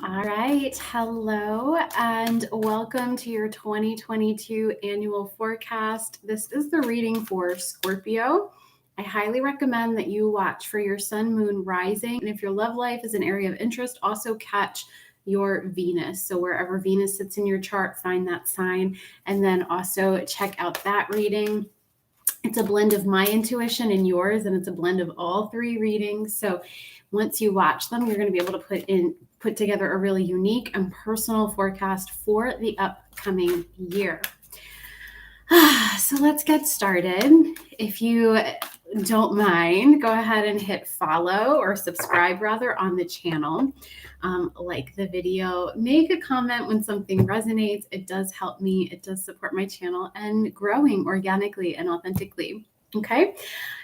All right. Hello and welcome to your 2022 annual forecast. This is the reading for Scorpio. I highly recommend that you watch for your sun, moon, rising. And if your love life is an area of interest, also catch your Venus. So wherever Venus sits in your chart, find that sign and then also check out that reading. It's a blend of my intuition and yours, and it's a blend of all three readings. So once you watch them, you're going to be able to put together a really unique and personal forecast for the upcoming year. So let's get started. If you don't mind, go ahead and hit follow or subscribe rather on the channel. Like the video, make a comment when something resonates. It does help me. It does support my channel and growing organically and authentically. Okay.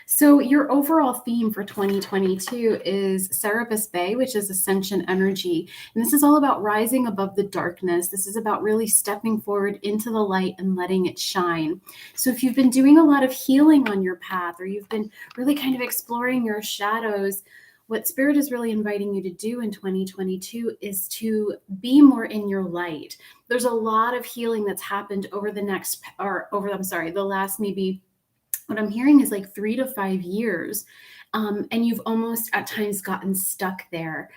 So your overall theme for 2022 is Serapis Bay, which is ascension energy. And this is all about rising above the darkness. This is about really stepping forward into the light and letting it shine. So if you've been doing a lot of healing on your path, or you've been really kind of exploring your shadows, what Spirit is really inviting you to do in 2022 is to be more in your light. There's a lot of healing that's happened over the last maybe, what I'm hearing is like 3 to 5 years. And you've almost at times gotten stuck there,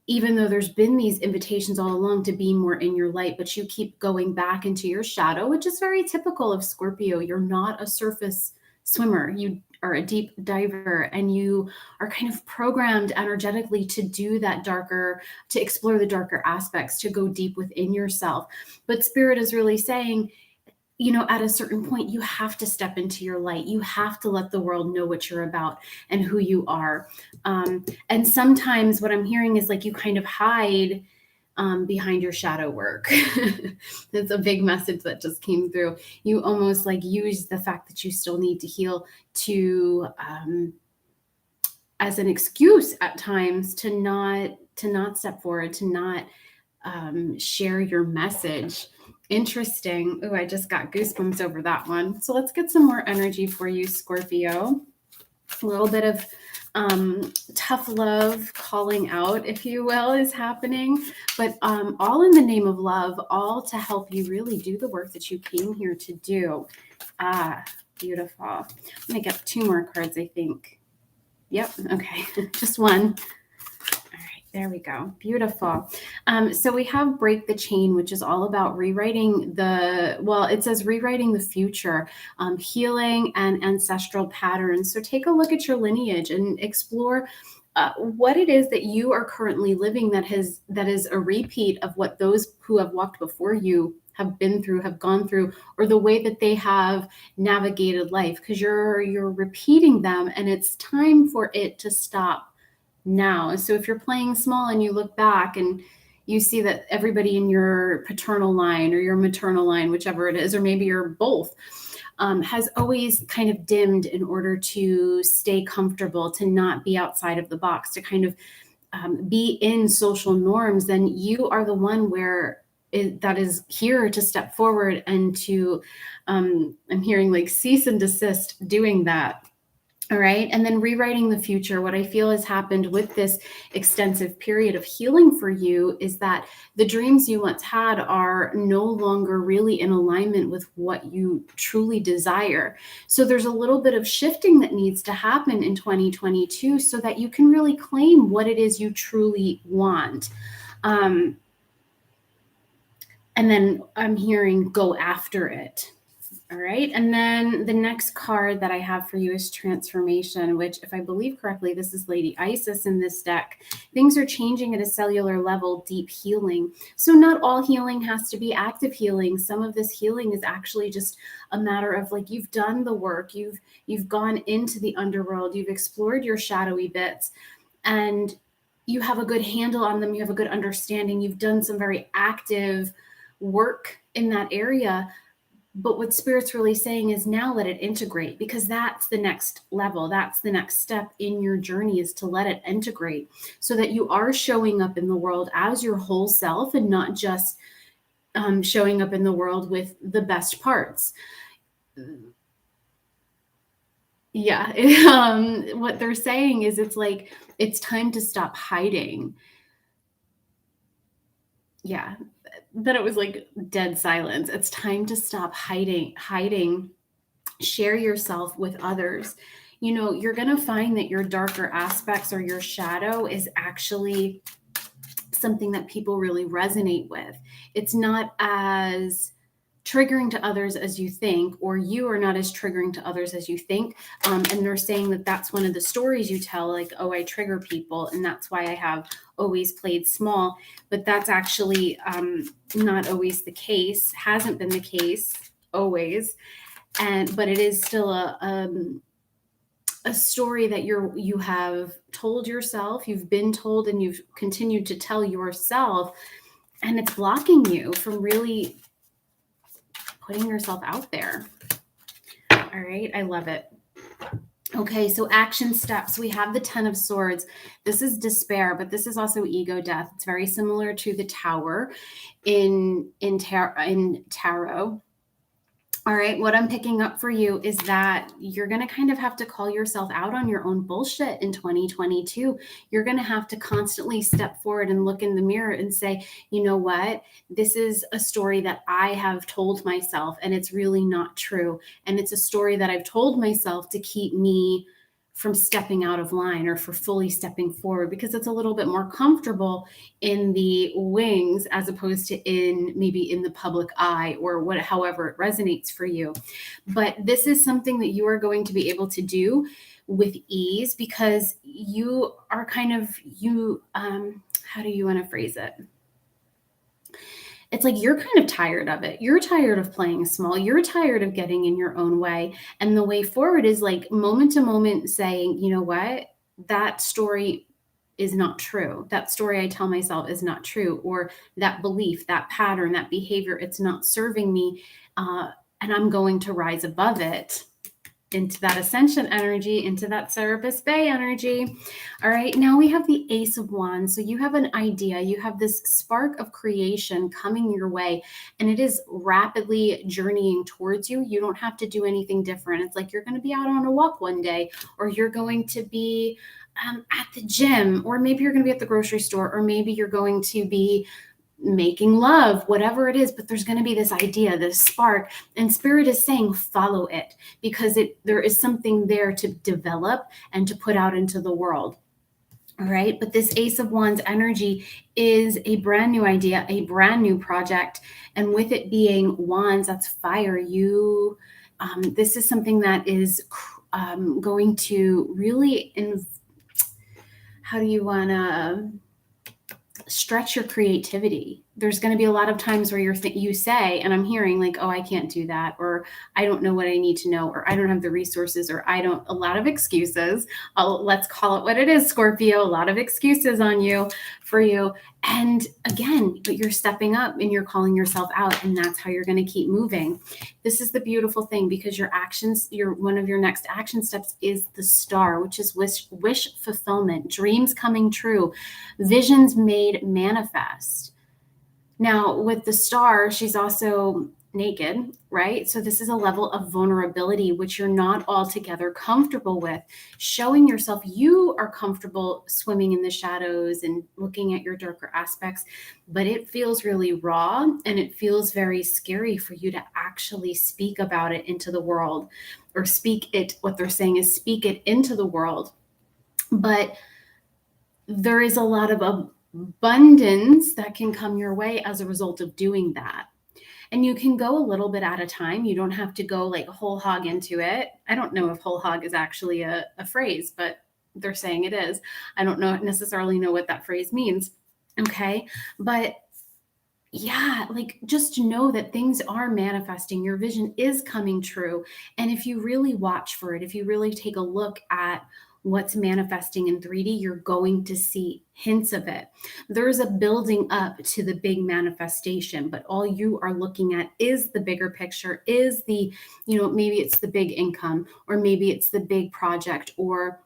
even though there's been these invitations all along to be more in your light, but you keep going back into your shadow, which is very typical of Scorpio. You're not a surface swimmer. You are a deep diver, and you are kind of programmed energetically to do that darker, to explore the darker aspects, to go deep within yourself. But Spirit is really saying, at a certain point, you have to step into your light. You have to let the world know what you're about and who you are. And sometimes what I'm hearing is like you kind of hide behind your shadow work. That's a big message that just came through. You almost like use the fact that you still need to heal to as an excuse at times to not step forward, to not share your message. Interesting. Oh, I just got goosebumps over that one. So let's get some more energy for you, Scorpio. A little bit of tough love calling out, if you will, is happening, but all in the name of love, all to help you really do the work that you came here to do. Beautiful. I'm gonna get 2 more cards, I think. Yep. Okay. Just one. There we go. Beautiful. So we have Break the Chain, which is all about rewriting it says rewriting the future, healing and ancestral patterns. So take a look at your lineage and explore what it is that you are currently living that is a repeat of what those who have walked before you have been through, have gone through, or the way that they have navigated life, because you're repeating them, and it's time for it to stop now. So if you're playing small and you look back and you see that everybody in your paternal line or your maternal line, whichever it is, or maybe you're both, has always kind of dimmed in order to stay comfortable, to not be outside of the box, to kind of be in social norms, then you are the one that is here to step forward and to, I'm hearing like cease and desist doing that. All right. And then rewriting the future. What I feel has happened with this extensive period of healing for you is that the dreams you once had are no longer really in alignment with what you truly desire. So there's a little bit of shifting that needs to happen in 2022 so that you can really claim what it is you truly want. And then I'm hearing go after it. All right. And then the next card that I have for you is Transformation, which, if I believe correctly, this is Lady Isis in this deck. Things are changing at a cellular level, deep healing. So not all healing has to be active healing. Some of this healing is actually just a matter of like, you've done the work, you've gone into the underworld, you've explored your shadowy bits, and you have a good handle on them. You have a good understanding. You've done some very active work in that area. But what Spirit's really saying is now let it integrate, because that's the next level. That's the next step in your journey, is to let it integrate so that you are showing up in the world as your whole self and not just showing up in the world with the best parts. Yeah. What they're saying is it's like, it's time to stop hiding. yeah, then it was like dead silence. It's time to stop hiding, share yourself with others. You're going to find that your darker aspects or your shadow is actually something that people really resonate with. It's not as triggering to others as you think, or you are not as triggering to others as you think. And they're saying that that's one of the stories you tell, like, oh, I trigger people, and that's why I have always played small. But that's actually not always the case, hasn't been the case always. But it is still a story that you have told yourself, you've been told, and you've continued to tell yourself, and it's blocking you from really putting yourself out there. All right, I love it. Okay, so action steps. We have the 10 of Swords. This is despair, but this is also ego death. It's very similar to the Tower in tarot. All right, what I'm picking up for you is that you're going to kind of have to call yourself out on your own bullshit in 2022. You're going to have to constantly step forward and look in the mirror and say, you know what? This is a story that I have told myself, and it's really not true. And it's a story that I've told myself to keep me from stepping out of line, or for fully stepping forward, because it's a little bit more comfortable in the wings as opposed to maybe in the public eye, or however it resonates for you. But this is something that you are going to be able to do with ease, because you are kind of, how do you want to phrase it? It's like you're kind of tired of it. You're tired of playing small. You're tired of getting in your own way. And the way forward is like moment to moment saying, you know what? That story is not true. That story I tell myself is not true. Or that belief, that pattern, that behavior, it's not serving me. And I'm going to rise above it, into that ascension energy, into that Serapis Bay energy. All right, now we have the Ace of Wands. So you have an idea, you have this spark of creation coming your way, and it is rapidly journeying towards you. You don't have to do anything different. It's like you're going to be out on a walk one day, or you're going to be at the gym, or maybe you're going to be at the grocery store, or maybe you're going to be making love, whatever it is, but there's going to be this idea, this spark, and Spirit is saying follow it, because there is something there to develop and to put out into the world. All right, but this Ace of Wands energy is a brand new idea, a brand new project, and with it being wands, that's fire. This is something that is going to really how do you want to stretch your creativity. There's going to be a lot of times where you say, and I'm hearing like, oh, I can't do that, or I don't know what I need to know, or I don't have the resources, or a lot of excuses. Let's call it what it is, Scorpio. A lot of excuses for you. And again, but you're stepping up and you're calling yourself out, and that's how you're going to keep moving. This is the beautiful thing, because your actions, one of your next action steps is the Star, which is wish fulfillment, dreams coming true, visions made manifest. Now, with the Star, she's also naked, right? So this is a level of vulnerability which you're not altogether comfortable with. Showing yourself you are comfortable swimming in the shadows and looking at your darker aspects, but it feels really raw, and it feels very scary for you to actually speak about it into the world, or what they're saying is speak it into the world. But there is a lot of abundance that can come your way as a result of doing that. And you can go a little bit at a time. You don't have to go like whole hog into it. I don't know if whole hog is actually a phrase, but they're saying it is. I don't necessarily know what that phrase means. Okay. But yeah, like just know that things are manifesting. Your vision is coming true. And if you really watch for it, if you really take a look at what's manifesting in 3D, you're going to see hints of it. There's a building up to the big manifestation, but all you are looking at is the bigger picture, is maybe it's the big income, or maybe it's the big project, or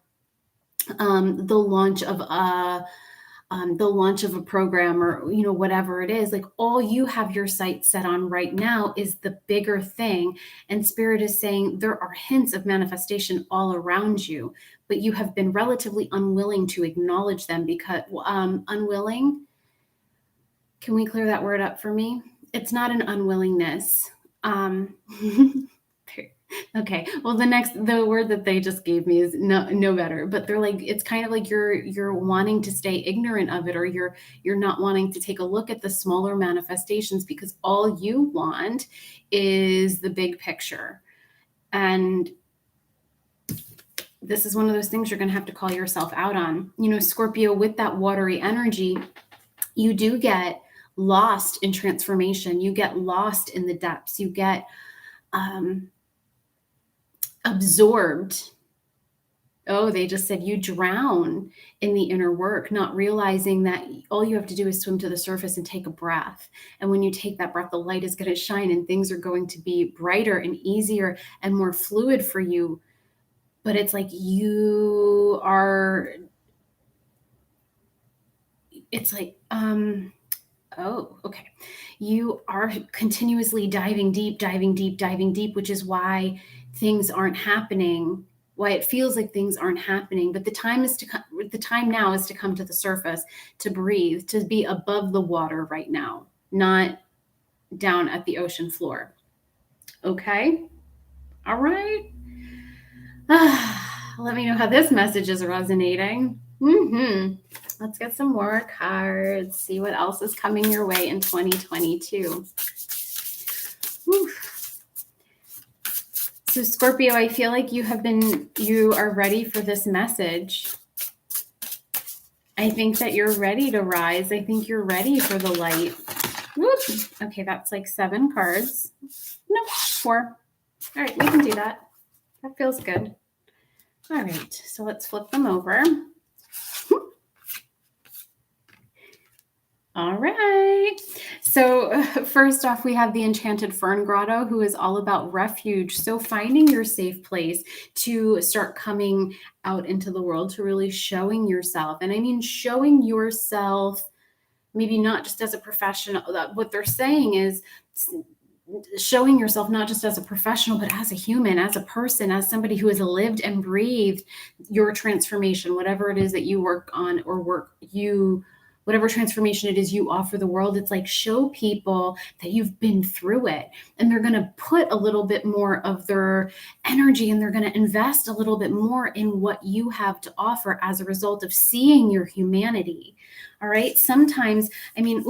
the launch of a program, or whatever it is. Like, all you have your sights set on right now is the bigger thing, and Spirit is saying there are hints of manifestation all around you, but you have been relatively unwilling to acknowledge them, because unwilling, Can we clear that word up for me? It's not an unwillingness. Okay. Well, the word that they just gave me is no better, but they're like, it's kind of like you're wanting to stay ignorant of it, or you're not wanting to take a look at the smaller manifestations because all you want is the big picture. And this is one of those things you're going to have to call yourself out on. Scorpio, with that watery energy, you do get lost in transformation. You get lost in the depths. You get absorbed. Oh, they just said you drown in the inner work, not realizing that all you have to do is swim to the surface and take a breath. And when you take that breath, the light is going to shine and things are going to be brighter and easier and more fluid for you. But it's like oh, okay. You are continuously diving deep, which is why things aren't happening, why it feels like things aren't happening. But the time now is to come to the surface, to breathe, to be above the water right now, not down at the ocean floor. Okay? All right. Let me know how this message is resonating. Let's get some more cards, see what else is coming your way in 2022. Whew. So Scorpio, I feel like you are ready for this message. I think that you're ready to rise. I think you're ready for the light. Whoop. Okay, that's like 7 cards. No, 4. All right, we can do that. That feels good. All right, so let's flip them over. All right. So first off, we have the Enchanted Fern Grotto, who is all about refuge. So finding your safe place to start coming out into the world, to really showing yourself. And I mean, showing yourself, maybe not just as a professional. What they're saying is showing yourself not just as a professional, but as a human, as a person, as somebody who has lived and breathed your transformation, whatever it is that you work on or whatever transformation it is you offer the world. It's like, show people that you've been through it, and they're going to put a little bit more of their energy and they're going to invest a little bit more in what you have to offer as a result of seeing your humanity. All right. Sometimes, I mean,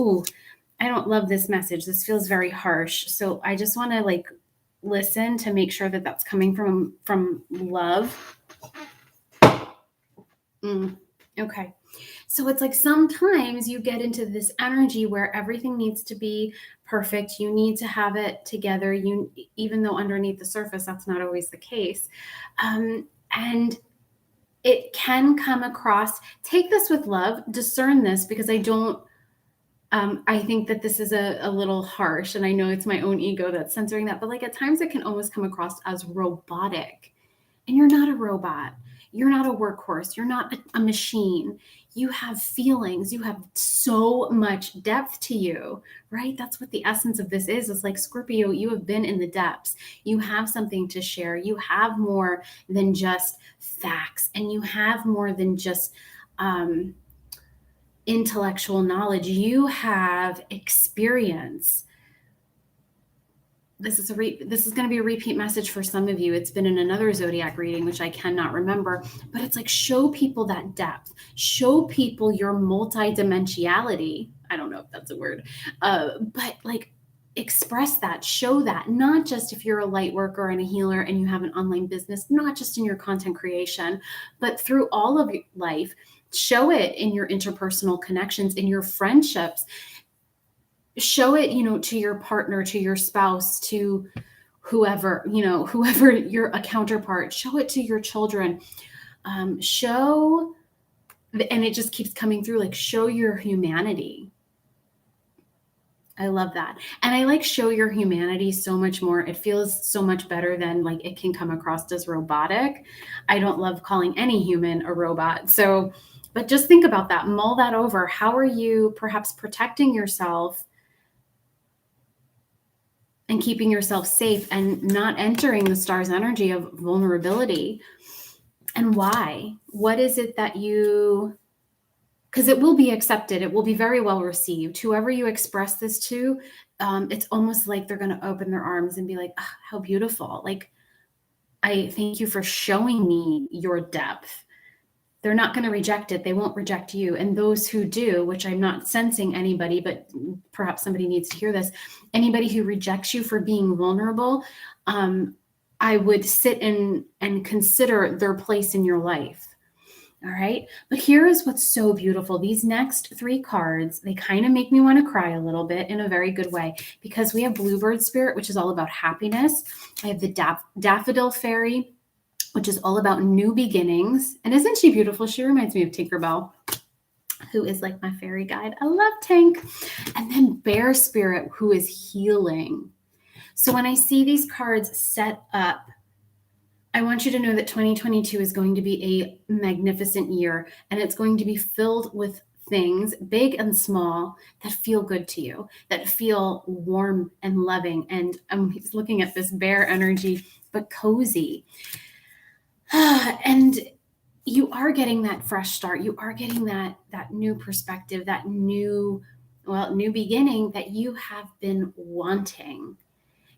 I don't love this message. This feels very harsh. So I just want to listen to make sure that that's coming from love. Okay. So it's like sometimes you get into this energy where everything needs to be perfect. You need to have it together. Even though underneath the surface, that's not always the case. And it can come across, take this with love, discern this, because I think that this is a little harsh, and I know it's my own ego that's censoring that, but at times it can almost come across as robotic. And you're not a robot. You're not a workhorse. You're not a machine. You have feelings. You have so much depth to you, right? That's what the essence of this is. It's like, Scorpio, you have been in the depths. You have something to share. You have more than just facts, and you have more than just intellectual knowledge. You have experience. This is going to be a repeat message for some of you. It's been in another zodiac reading, which I cannot remember, but it's like, show people that depth, show people your multidimensionality. I don't know if that's a word, but express that, show that, not just if you're a light worker and a healer and you have an online business, not just in your content creation, but through all of your life. Show it in your interpersonal connections, in your friendships. Show it, to your partner, to your spouse, to whoever you're a counterpart. Show it to your children. And it just keeps coming through, show your humanity. I love that. And I show your humanity so much more. It feels so much better than it can come across as robotic. I don't love calling any human a robot. So, but just think about that, mull that over. How are you perhaps protecting yourself and keeping yourself safe and not entering the star's energy of vulnerability? And why? What is it that you because it will be accepted. It will be very well received. Whoever you express this to, it's almost like they're going to open their arms and be like, oh, how beautiful. Like, I thank you for showing me your depth. They're not going to reject it. They won't reject you. And those who do, which I'm not sensing anybody, but perhaps somebody needs to hear this, anybody who rejects you for being vulnerable, I would sit and consider their place in your life. All right. But here is what's so beautiful. These next 3 cards, they kind of make me want to cry a little bit in a very good way, because we have Bluebird Spirit, which is all about happiness. I have the Daffodil Fairy, which is all about new beginnings. And isn't she beautiful? She reminds me of Tinkerbell, who is like my fairy guide. I love Tink. And then Bear Spirit, who is healing. So when I see these cards set up, I want you to know that 2022 is going to be a magnificent year, and it's going to be filled with things, big and small, that feel good to you, that feel warm and loving. And I'm looking at this bear energy, but cozy. And you are getting that fresh start. You are getting that new perspective, that new beginning that you have been wanting.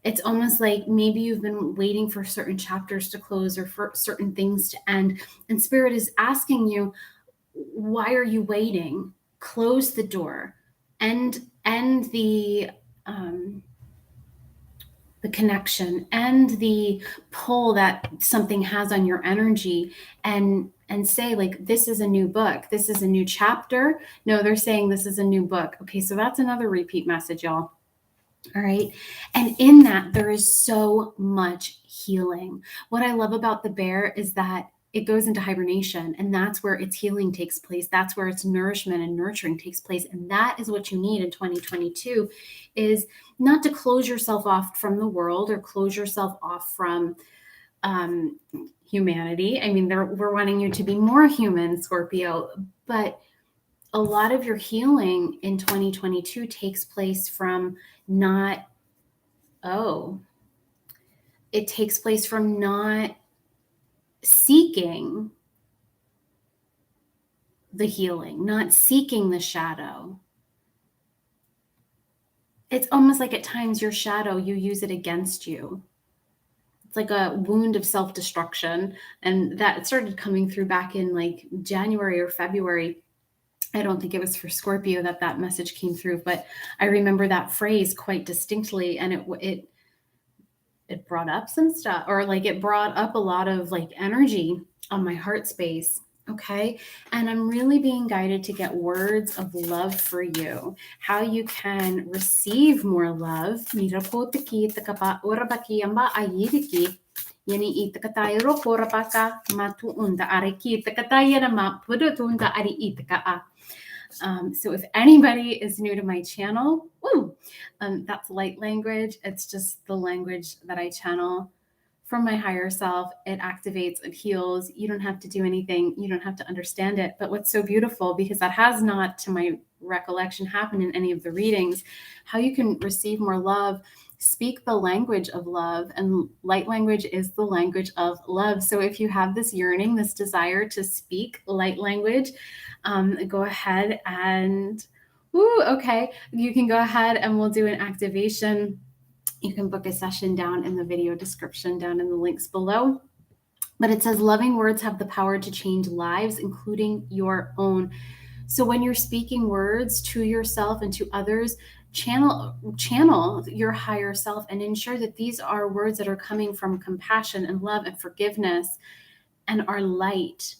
It's almost like maybe you've been waiting for certain chapters to close or for certain things to end. And Spirit is asking you, why are you waiting? Close the door, end the connection, and the pull that something has on your energy, and say, like, this is a new book. This is a new chapter. No, they're saying this is a new book. Okay, so that's another repeat message, y'all. All right. And in that, there is so much healing. What I love about the bear is that it goes into hibernation, and that's where its healing takes place. That's where its nourishment and nurturing takes place. And that is what you need in 2022, is not to close yourself off from the world or close yourself off from humanity. I mean, we're wanting you to be more human, Scorpio, but a lot of your healing in 2022 takes place from not seeking the healing, not seeking the shadow. It's almost like at times your shadow, you use it against you. It's like a wound of self-destruction. And that started coming through back in like January or February. I don't think it was for Scorpio that message came through, but I remember that phrase quite distinctly. And it brought up some stuff, or like it brought up a lot of like energy on my heart space. Okay. And I'm really being guided to get words of love for you, how you can receive more love. So if anybody is new to my channel, that's light language. It's just the language that I channel from my higher self. It activates, it heals. You don't have to do anything. You don't have to understand it. But what's so beautiful, because that has not, to my recollection, happened in any of the readings, how you can receive more love, speak the language of love, and light language is the language of love. So if you have this yearning, this desire to speak light language, go ahead and, okay, you can go ahead and we'll do an activation. You can book a session down in the video description, down in the links below. But it says loving words have the power to change lives, including your own. So when you're speaking words to yourself and to others, channel your higher self and ensure that these are words that are coming from compassion and love and forgiveness and are light.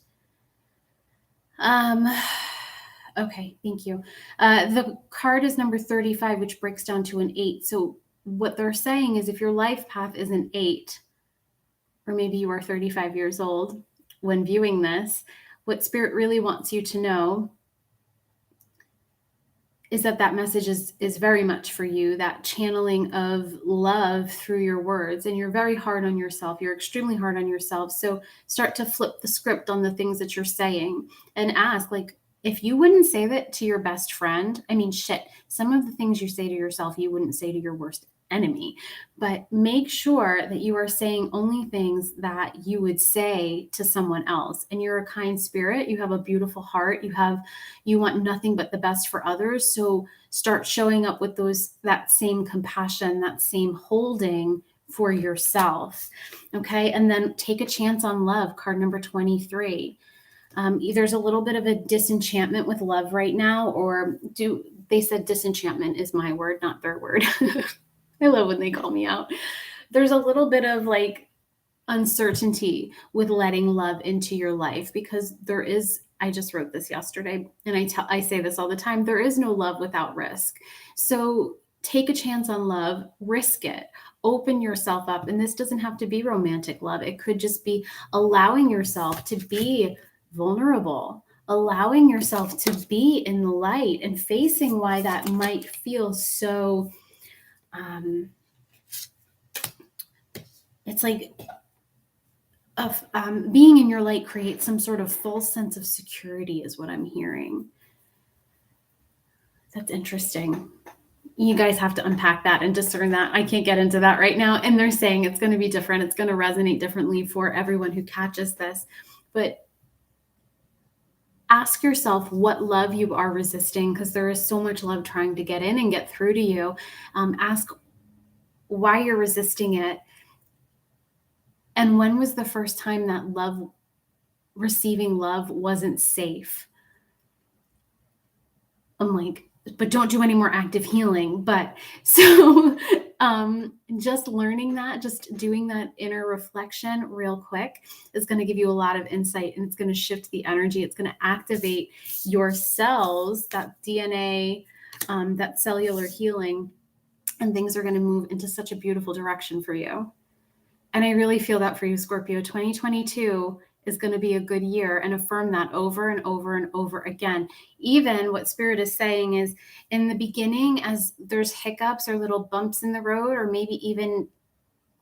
Okay, thank you. The card is number 35, which breaks down to an 8. So what they're saying is, if your life path is an 8, or maybe you are 35 years old when viewing this, what Spirit really wants you to know is that message is very much for you, that channeling of love through your words. And you're very hard on yourself. You're extremely hard on yourself. So start to flip the script on the things that you're saying and ask, like, if you wouldn't say that to your best friend, I mean, shit, some of the things you say to yourself, you wouldn't say to your worst enemy. But make sure that you are saying only things that you would say to someone else. And you're a kind spirit. You have a beautiful heart. You want nothing but the best for others. So start showing up with that same compassion, that same holding for yourself. Okay. And then take a chance on love, card number 23. There's a little bit of a disenchantment with love right now, they said disenchantment is my word, not their word. I love when they call me out. There's a little bit of like uncertainty with letting love into your life, because I just wrote this yesterday, and I say this all the time, there is no love without risk. So take a chance on love, risk it, open yourself up. And this doesn't have to be romantic love. It could just be allowing yourself to be vulnerable, allowing yourself to be in the light, and facing why that might feel so, it's like being in your light creates some sort of false sense of security is what I'm hearing. That's interesting. You guys have to unpack that and discern that. I can't get into that right now. And they're saying it's going to be different. It's going to resonate differently for everyone who catches this. But ask yourself what love you are resisting, because there is so much love trying to get in and get through to you. Ask why you're resisting it. And when was the first time that receiving love wasn't safe? I'm like, but don't do any more active healing. But so just learning that, just doing that inner reflection real quick is going to give you a lot of insight, and it's going to shift the energy. It's going to activate your cells, that DNA, that cellular healing, and things are going to move into such a beautiful direction for you. And I really feel that for you, Scorpio. 2022 is going to be a good year, and affirm that over and over and over again. Even what Spirit is saying is, in the beginning, as there's hiccups or little bumps in the road, or maybe even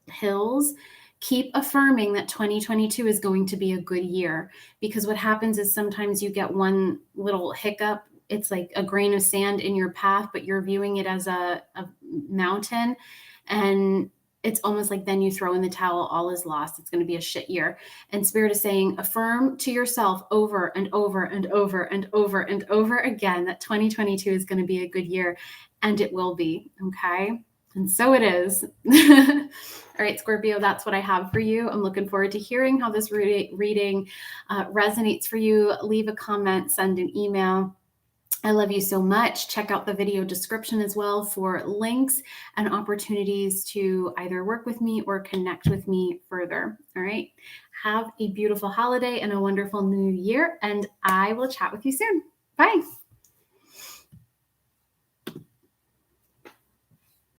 hills, keep affirming that 2022 is going to be a good year. Because what happens is sometimes you get one little hiccup. It's like a grain of sand in your path, but you're viewing it as a mountain. And it's almost like then you throw in the towel, all is lost. It's going to be a shit year. And Spirit is saying, affirm to yourself over and over and over and over and over again that 2022 is going to be a good year, and it will be. Okay. And so it is. All right, Scorpio, that's what I have for you. I'm looking forward to hearing how this reading resonates for you. Leave a comment, send an email. I love you so much. Check out the video description as well for links and opportunities to either work with me or connect with me further. All right. Have a beautiful holiday and a wonderful new year, and I will chat with you soon. Bye.